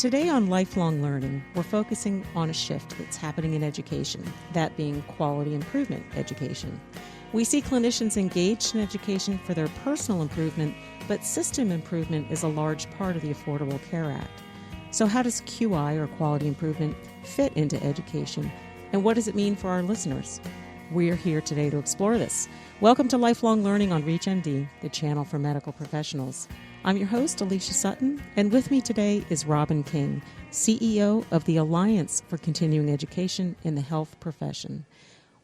Today on Lifelong Learning, we're focusing on a shift that's happening in education, that being quality improvement education. We see clinicians engaged in education for their personal improvement, but system improvement is a large part of the Affordable Care Act. So how does QI, or quality improvement, fit into education, and what does it mean for our listeners? We're here today to explore this. Welcome to Lifelong Learning on ReachMD, the channel for medical professionals. I'm your host, Alicia Sutton, and with me today is Robin King, CEO of the Alliance for Continuing Education in the Health Profession.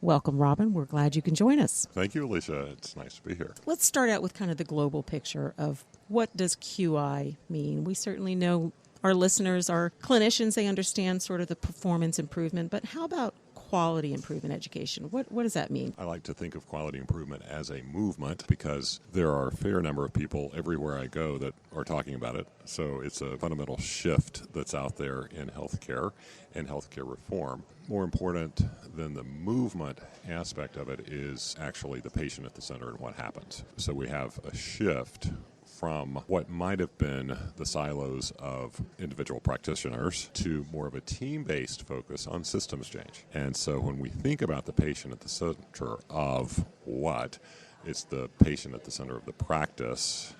Welcome, Robin. We're glad you can join us. Thank you, Alicia. It's nice to be here. Let's start out with kind of the global picture of what does QI mean. We certainly know our listeners are clinicians. They understand sort of the performance improvement, but how about quality improvement education? What does that mean? I like to think of quality improvement as a movement because there are a fair number of people everywhere I go that are talking about it. So it's a fundamental shift that's out there in healthcare and healthcare reform. More important than the movement aspect of it is actually the patient at the center and what happens. So we have a shift from what might have been the silos of individual practitioners to more of a team-based focus on systems change. And so when we think about the patient at the center of what, it's the patient at the center of the practice.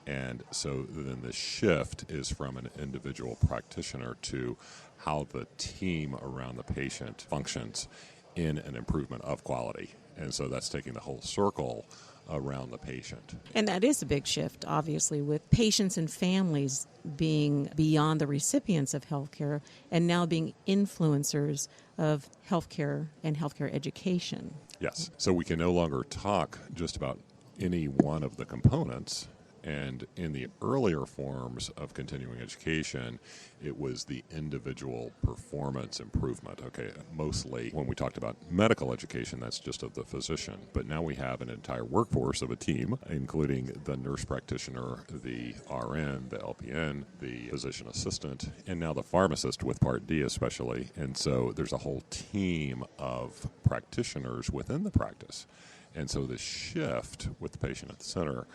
And so then the shift is from an individual practitioner to how the team around the patient functions in an improvement of quality. And so that's taking the whole circle around the patient. And that is a big shift, obviously, with patients and families being beyond the recipients of healthcare and now being influencers of healthcare and healthcare education. Yes. So we can no longer talk just about any one of the components. And in the earlier forms of continuing education, it was the individual performance improvement. Okay, mostly when we talked about medical education, that's just of the physician. But now we have an entire workforce of a team, including the nurse practitioner, the RN, the LPN, the physician assistant, and now the pharmacist with Part D especially. And so there's a whole team of practitioners within the practice. And so the shift with the patient at the center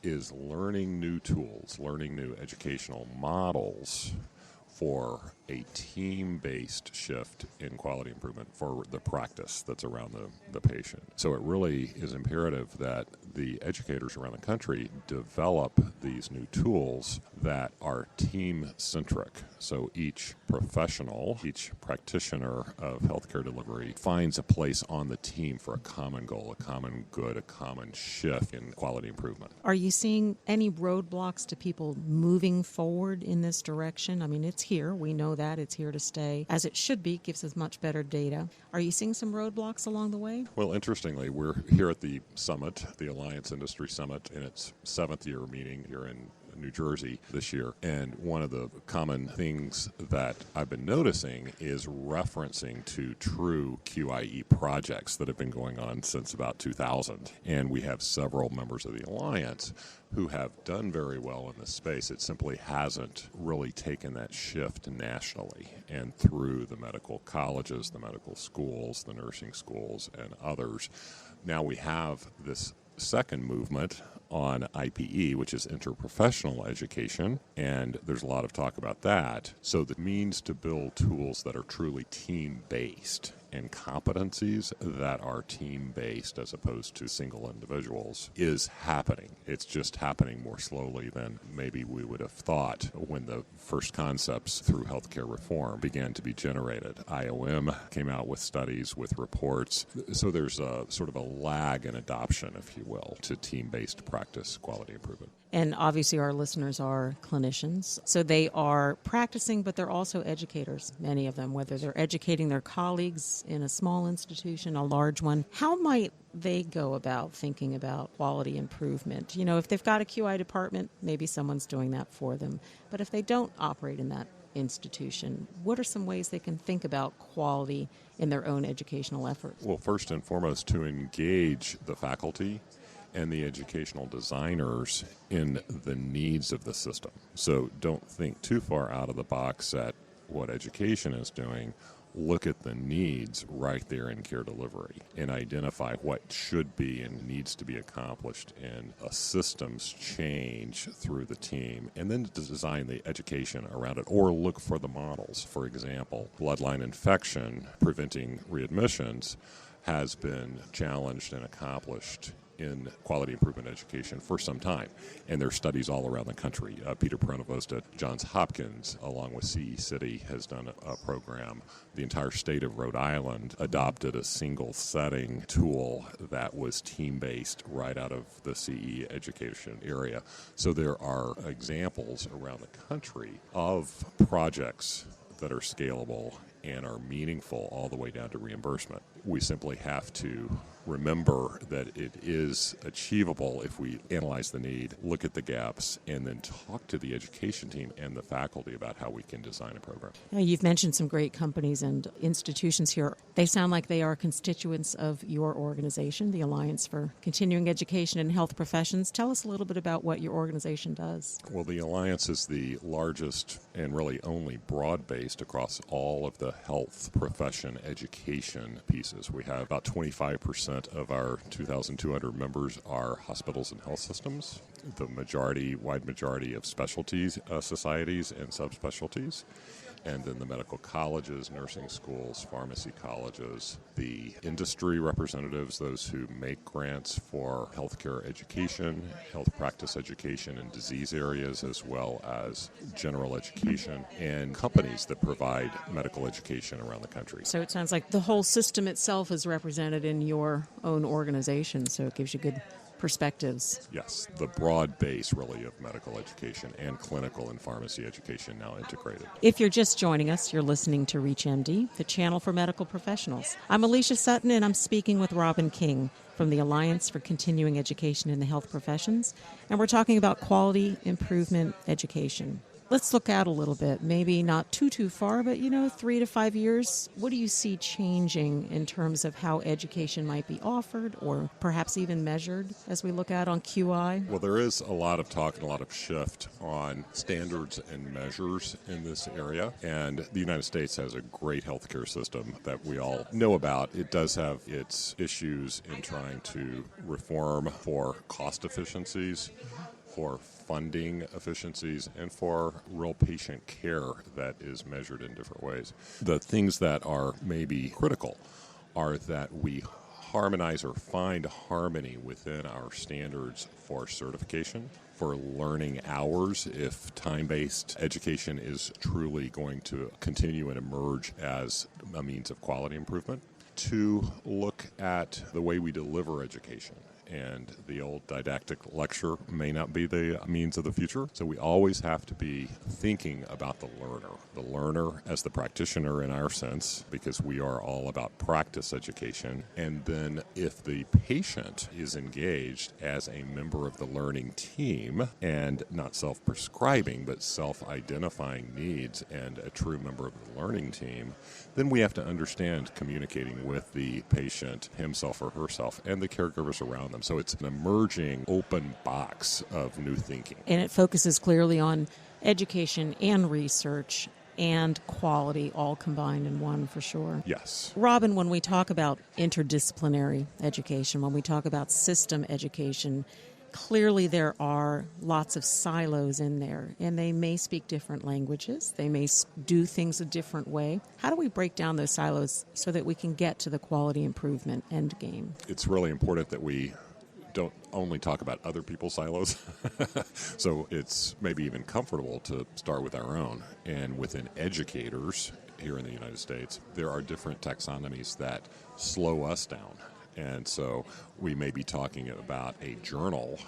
is learning new tools, learning new educational models for a team-based shift in quality improvement for the practice that's around the patient. So it really is imperative that the educators around the country develop these new tools that are team-centric. So each professional, each practitioner of healthcare delivery finds a place on the team for a common goal, a common good, a common shift in quality improvement. Are you seeing any roadblocks to people moving forward in this direction? I mean, it's here. We know that. It's here to stay. As it should be, gives us much better data. Are you seeing some roadblocks along the way? Well, interestingly, we're here at the summit, the Alliance Industry Summit, in its 7th year meeting here in New Jersey this year. And one of the common things that I've been noticing is referencing to true QIE projects that have been going on since about 2000. And we have several members of the Alliance who have done very well in this space. It simply hasn't really taken that shift nationally and through the medical colleges, the medical schools, the nursing schools, and others. Now we have this second movement on IPE, which is interprofessional education, and there's a lot of talk about that. So the means to build tools that are truly team-based and competencies that are team-based as opposed to single individuals is happening. It's just happening more slowly than maybe we would have thought when the first concepts through healthcare reform began to be generated. IOM came out with studies, with reports. So there's a sort of a lag in adoption, if you will, to team-based practice quality improvement. And obviously our listeners are clinicians, so they are practicing, but they're also educators, many of them, whether they're educating their colleagues in a small institution, a large one. How might they go about thinking about quality improvement? You know, if they've got a QI department, maybe someone's doing that for them. But if they don't operate in that institution, what are some ways they can think about quality in their own educational efforts? Well, first and foremost, to engage the faculty and the educational designers in the needs of the system. So don't think too far out of the box at what education is doing. look at the needs right there in care delivery and identify what should be and needs to be accomplished in a systems change through the team, and then to design the education around it or look for the models. For example, bloodline infection preventing readmissions has been challenged and accomplished in quality improvement education for some time. And there are studies all around the country. Peter Pronovost at Johns Hopkins, along with CE City, has done a program. The entire state of Rhode Island adopted a single setting tool that was team-based right out of the CE education area. So there are examples around the country of projects that are scalable and are meaningful all the way down to reimbursement. We simply have to remember that it is achievable if we analyze the need, look at the gaps, and then talk to the education team and the faculty about how we can design a program. Now, you've mentioned some great companies and institutions here. They sound like they are constituents of your organization, the Alliance for Continuing Education in Health Professions. Tell us a little bit about what your organization does. Well, the Alliance is the largest and really only broad-based across all of the health profession education pieces. We have about 25% of our 2,200 members are hospitals and health systems, the wide majority of specialties, societies and subspecialties, and then the medical colleges, nursing schools, pharmacy colleges, the industry representatives, those who make grants for healthcare education, health practice education in disease areas, as well as general education, and companies that provide medical education around the country. So it sounds like the whole system itself is represented in your own organization, so it gives you good perspectives. Yes, the broad base really of medical education and clinical and pharmacy education now integrated. If you're just joining us, you're listening to ReachMD, the channel for medical professionals. I'm Alicia Sutton, and I'm speaking with Robin King from the Alliance for Continuing Education in the Health Professions, and we're talking about quality improvement education. Let's look out a little bit, maybe not too far, but 3 to 5 years. What do you see changing in terms of how education might be offered or perhaps even measured as we look out on QI? Well, there is a lot of talk and a lot of shift on standards and measures in this area. And the United States has a great healthcare system that we all know about. It does have its issues in trying to reform for cost efficiencies, for funding efficiencies, and for real patient care that is measured in different ways. The things that are maybe critical are that we harmonize or find harmony within our standards for certification, for learning hours, if time-based education is truly going to continue and emerge as a means of quality improvement, to look at the way we deliver education. And the old didactic lecture may not be the means of the future. So we always have to be thinking about the learner as the practitioner in our sense, because we are all about practice education. And then if the patient is engaged as a member of the learning team and not self-prescribing, but self-identifying needs and a true member of the learning team, then we have to understand communicating with the patient, himself or herself, and the caregivers around them. So it's an emerging open box of new thinking. And it focuses clearly on education and research and quality all combined in one, for sure. Yes. Robin, when we talk about interdisciplinary education, when we talk about system education, clearly there are lots of silos in there, and they may speak different languages. They may do things a different way. How do we break down those silos so that we can get to the quality improvement end game? It's really important that we don't only talk about other people's silos. So it's maybe even comfortable to start with our own. And within educators here in the United States, there are different taxonomies that slow us down. And so we may be talking about a journal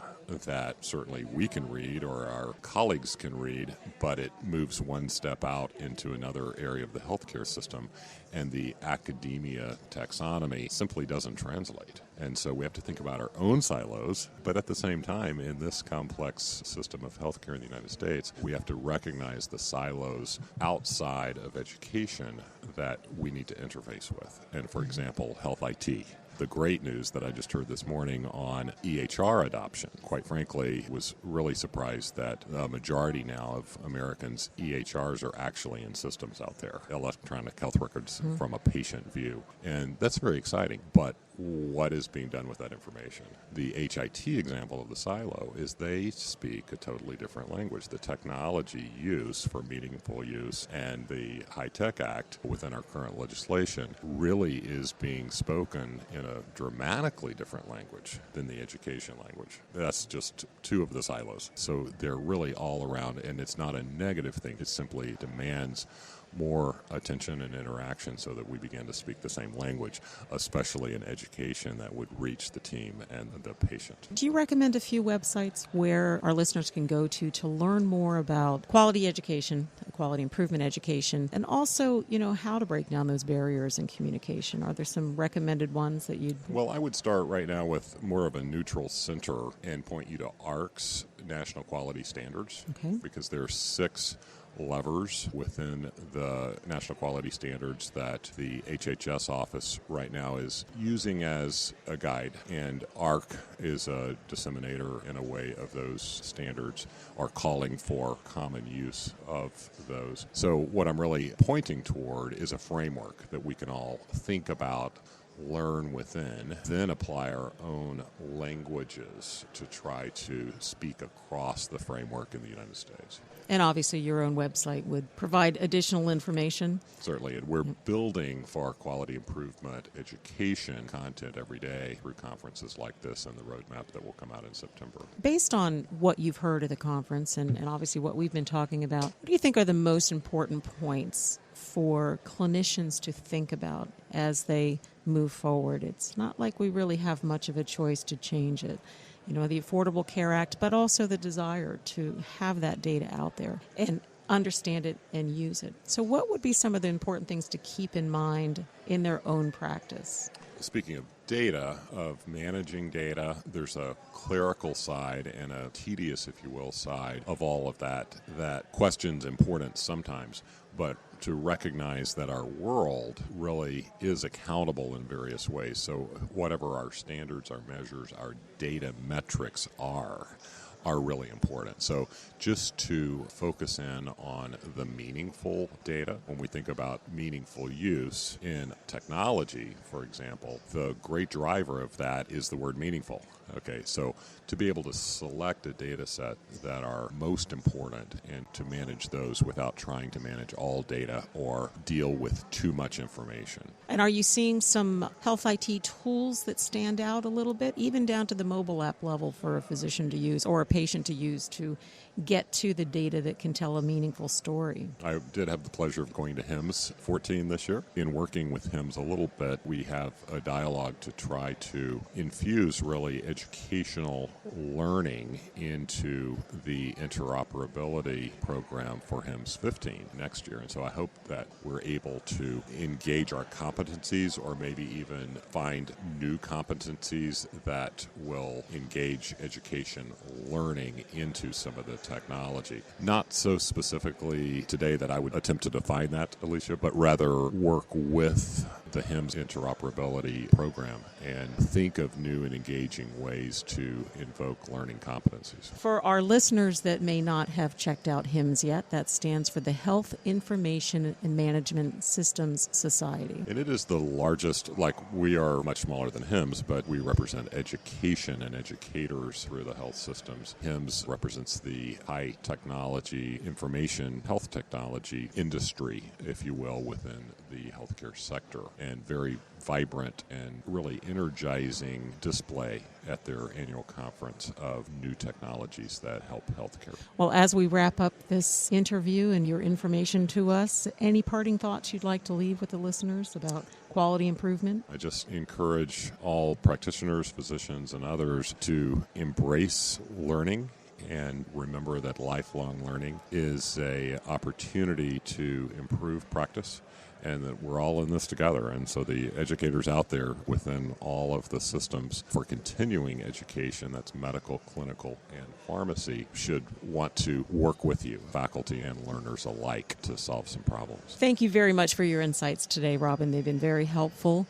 that certainly we can read or our colleagues can read, but it moves one step out into another area of the healthcare system, and the academia taxonomy simply doesn't translate. And so we have to think about our own silos, but at the same time, in this complex system of healthcare in the United States, we have to recognize the silos outside of education that we need to interface with. And for example, health IT. the great news that I just heard this morning on EHR adoption. Quite frankly, was really surprised that a majority now of Americans' EHRs are actually in systems out there, electronic health records from a patient view. And that's very exciting. But what is being done with that information? The HIT example of the silo is they speak a totally different language. The technology use for meaningful use and the High-Tech Act within our current legislation really is being spoken in a dramatically different language than the education language. That's just two of the silos. So they're really all around, and it's not a negative thing. It simply demands more attention and interaction so that we begin to speak the same language, especially in education that would reach the team and the patient. Do you recommend a few websites where our listeners can go to learn more about quality education, quality improvement education, and also, how to break down those barriers in communication? Are there some recommended ones that you'd... Well, I would start right now with more of a neutral center and point you to ARC's National Quality Standards, because there are 6 levers within the national quality standards that the HHS office right now is using as a guide, and ARC is a disseminator in a way of those standards, or calling for common use of those. So what I'm really pointing toward is a framework that we can all think about, learn within, then apply our own languages to try to speak across the framework in the United States. And obviously your own website would provide additional information. Certainly, and we're building for our quality improvement education content every day through conferences like this and the roadmap that will come out in September. Based on what you've heard at the conference and obviously what we've been talking about, what do you think are the most important points for clinicians to think about as they move forward? It's not like we really have much of a choice to change it. The Affordable Care Act, but also the desire to have that data out there and understand it and use it. So what would be some of the important things to keep in mind in their own practice? Speaking of data, of managing data, there's a clerical side and a tedious, if you will, side of all of that questions importance sometimes, but to recognize that our world really is accountable in various ways. So whatever our standards, our measures, our data metrics are really important. So just to focus in on the meaningful data, when we think about meaningful use in technology, for example, the great driver of that is the word meaningful. Okay, so to be able to select a data set that are most important and to manage those without trying to manage all data or deal with too much information. And are you seeing some health IT tools that stand out a little bit, even down to the mobile app level for a physician to use or a patient to use to get to the data that can tell a meaningful story? I did have the pleasure of going to HIMSS 14 this year. In working with HIMSS a little bit, we have a dialogue to try to infuse really educational learning into the interoperability program for HIMSS 15 next year. And so I hope that we're able to engage our competencies or maybe even find new competencies that will engage education learning into some of the technology. Not so specifically today that I would attempt to define that, Alicia, but rather work with the HIMSS interoperability program and think of new and engaging ways to invoke learning competencies. For our listeners that may not have checked out HIMSS yet, that stands for the Health Information and Management Systems Society. And it is the largest, we are much smaller than HIMSS, but we represent education and educators through the health systems. HIMSS represents the high technology, information, health technology industry, if you will, within the healthcare sector, and very vibrant and really energizing display at their annual conference of new technologies that help healthcare. Well, as we wrap up this interview and your information to us, any parting thoughts you'd like to leave with the listeners about quality improvement? I just encourage all practitioners, physicians, and others to embrace learning and remember that lifelong learning is an opportunity to improve practice, and that we're all in this together. And so the educators out there within all of the systems for continuing education, that's medical, clinical, and pharmacy, should want to work with you, faculty and learners alike, to solve some problems. Thank you very much for your insights today, Robin. They've been very helpful.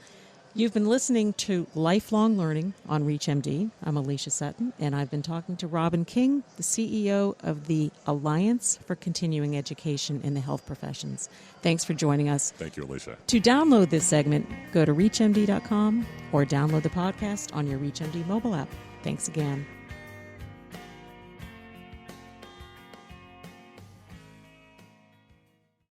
You've been listening to Lifelong Learning on ReachMD. I'm Alicia Sutton, and I've been talking to Robin King, the CEO of the Alliance for Continuing Education in the Health Professions. Thanks for joining us. Thank you, Alicia. To download this segment, go to reachmd.com or download the podcast on your ReachMD mobile app. Thanks again.